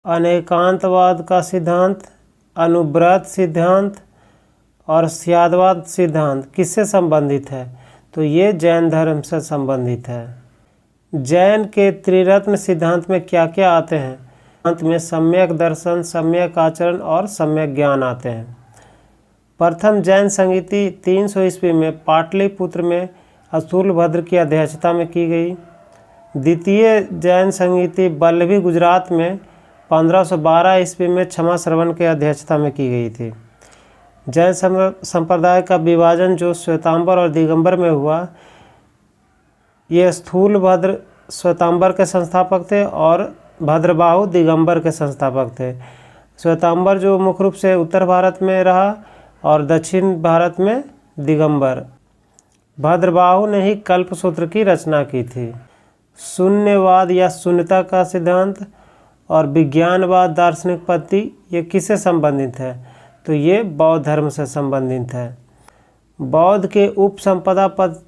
अनेकांतवाद का सिद्धांत, अनुव्रत सिद्धांत और स्यादवाद सिद्धांत किससे संबंधित है? तो ये जैन धर्म से संबंधित है। जैन के त्रिरत्न सिद्धांत में क्या क्या आते हैं? अंत में सम्यक दर्शन, सम्यक आचरण और सम्यक ज्ञान आते हैं। प्रथम जैन संगीति 300 ईस्वी में पाटलिपुत्र में स्थूलभद्र की अध्यक्षता में की गई। द्वितीय जैन संगीति वल्लभी गुजरात में 1512 ईस्वी में क्षमा श्रवण की अध्यक्षता में की गई थी। जैन संप्रदाय का विभाजन जो श्वेतांबर और दिगंबर में हुआ, ये स्थूलभद्र श्वेतांबर के संस्थापक थे और भद्रबाहु दिगंबर के संस्थापक थे। श्वेतांबर जो मुख्य रूप से उत्तर भारत में रहा और दक्षिण भारत में दिगंबर। भद्रबाहु ने ही कल्पसूत्र की रचना की थी। शून्यवाद या शून्यता का सिद्धांत और विज्ञानवाद दार्शनिक पद्धति ये किससे संबंधित है? तो ये बौद्ध धर्म से संबंधित है। बौद्ध के उपसंपदा पद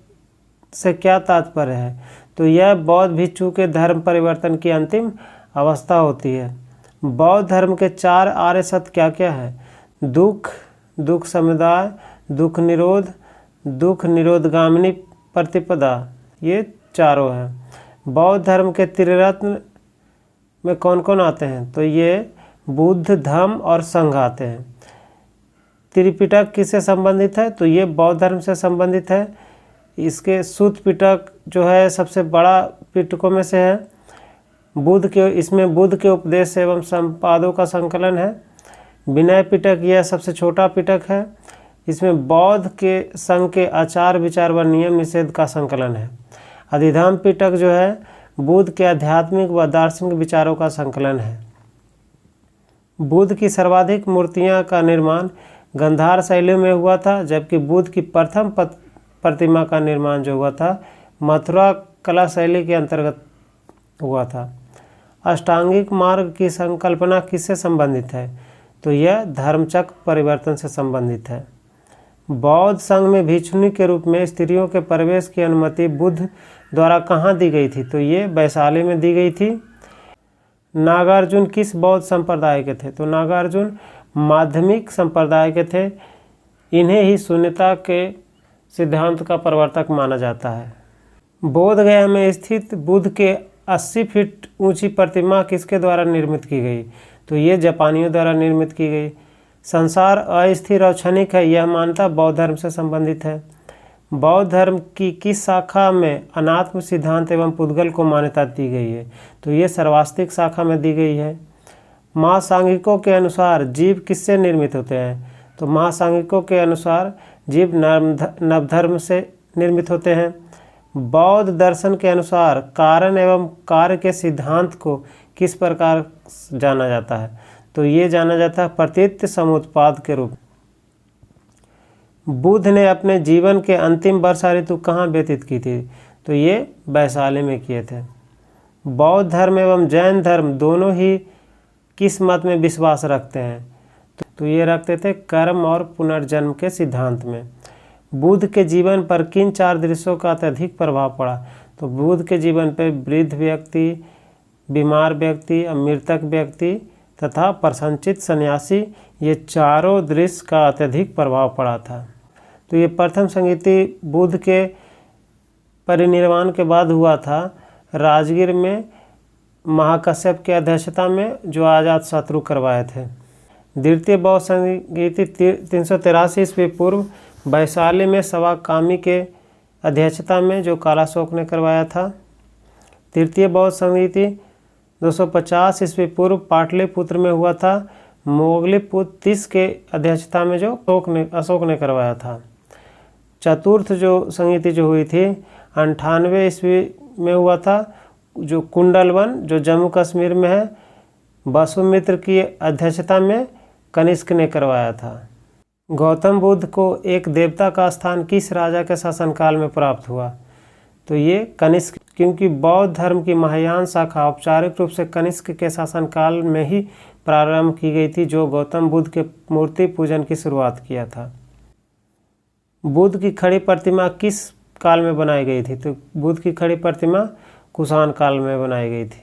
से क्या तात्पर्य है? तो यह बौद्ध भिक्षु के धर्म परिवर्तन की अंतिम अवस्था होती है। बौद्ध धर्म के 4 आर्य सत्य क्या क्या है? दुख, दुख समुदाय, दुख निरोध, दुख निरोधगामिनी प्रतिपदा, ये चारों हैं। बौद्ध धर्म के त्रिरत्न में कौन कौन आते हैं? तो ये बुद्ध, धम्म और संघ आते हैं। त्रिपिटक किससे संबंधित है? तो ये बौद्ध धर्म से संबंधित है। इसके सूत पिटक जो है सबसे बड़ा पिटकों में से है। इसमें बुद्ध के उपदेश एवं संपादों का संकलन है। विनय पिटक यह सबसे छोटा पिटक है। इसमें बौद्ध के संघ के आचार विचार व नियम निषेध का संकलन है। अधिधाम पिटक जो है बुद्ध के आध्यात्मिक व दार्शनिक विचारों का संकलन है। बुद्ध की सर्वाधिक मूर्तियां का निर्माण गंधार शैली में हुआ था, जबकि बुद्ध की प्रथम प्रतिमा का निर्माण जो हुआ था मथुरा कला शैली के अंतर्गत हुआ था। अष्टांगिक मार्ग की संकल्पना किससे संबंधित है? तो यह धर्मचक्र परिवर्तन से संबंधित है। बौद्ध संघ में भिक्षुणी के रूप में स्त्रियों के प्रवेश की अनुमति बुद्ध द्वारा कहाँ दी गई थी? तो ये वैशाली में दी गई थी। नागार्जुन किस बौद्ध संप्रदाय के थे? तो नागार्जुन माध्यमिक संप्रदाय के थे। इन्हें ही शून्यता के सिद्धांत का प्रवर्तक माना जाता है। बोधगया में स्थित बुद्ध के 80 फीट ऊंची प्रतिमा किसके द्वारा निर्मित की गई? तो ये जापानियों द्वारा निर्मित की गई। संसार अस्थिर और क्षणिक है, यह मान्यता बौद्ध धर्म से संबंधित है। बौद्ध धर्म की किस शाखा में अनात्म सिद्धांत एवं पुद्गल को मान्यता दी गई है? तो ये सर्वास्तिक शाखा में दी गई है। महासांघिकों के अनुसार जीव किससे निर्मित होते हैं? तो महासांघिकों के अनुसार जीव नवधर्म से निर्मित होते हैं। बौद्ध दर्शन के अनुसार कारण एवं कार्य के सिद्धांत को किस प्रकार जाना जाता है? तो ये जाना जाता है प्रतीत समुत्पाद के रूप। बुद्ध ने अपने जीवन के अंतिम वर्षा ऋतु कहाँ व्यतीत की थी? तो ये वैशाली में किए थे। बौद्ध धर्म एवं जैन धर्म दोनों ही किस मत में विश्वास रखते हैं? तो ये रखते थे कर्म और पुनर्जन्म के सिद्धांत में। बुद्ध के जीवन पर किन 4 दृश्यों का अत्यधिक प्रभाव पड़ा? तो बुद्ध के जीवन पर वृद्ध व्यक्ति, बीमार व्यक्ति, मृतक व्यक्ति तथा प्रसन्नचित सन्यासी, ये चारों दृश्य का अत्यधिक प्रभाव पड़ा था। तो ये प्रथम संगीति बुद्ध के परिनिर्वाण के बाद हुआ था, राजगीर में महाकश्यप की अध्यक्षता में, जो अजात शत्रु करवाए थे। द्वितीय बौद्ध संगीति 383 ईस्वी पूर्व वैशाली में सवाकामी के अध्यक्षता में, जो कालाशोक ने करवाया था। तृतीय बौद्ध संगीति 250 ईस्वी पूर्व पाटलिपुत्र में हुआ था, मोगलीपुत्र 30 के अध्यक्षता में, जो अशोक ने करवाया था। चतुर्थ जो संगीति जो हुई थी 98 ईस्वी में हुआ था, जो कुंडलवन जो जम्मू कश्मीर में है, वसुमित्र की अध्यक्षता में कनिष्क ने करवाया था। गौतम बुद्ध को एक देवता का स्थान किस राजा के शासनकाल में प्राप्त हुआ? तो ये कनिष्क, क्योंकि बौद्ध धर्म की महायान शाखा औपचारिक रूप से कनिष्क के शासनकाल में ही प्रारंभ की गई थी, जो गौतम बुद्ध के मूर्ति पूजन की शुरुआत किया था। बुद्ध की खड़ी प्रतिमा किस काल में बनाई गई थी? तो बुद्ध की खड़ी प्रतिमा कुषाण काल में बनाई गई थी।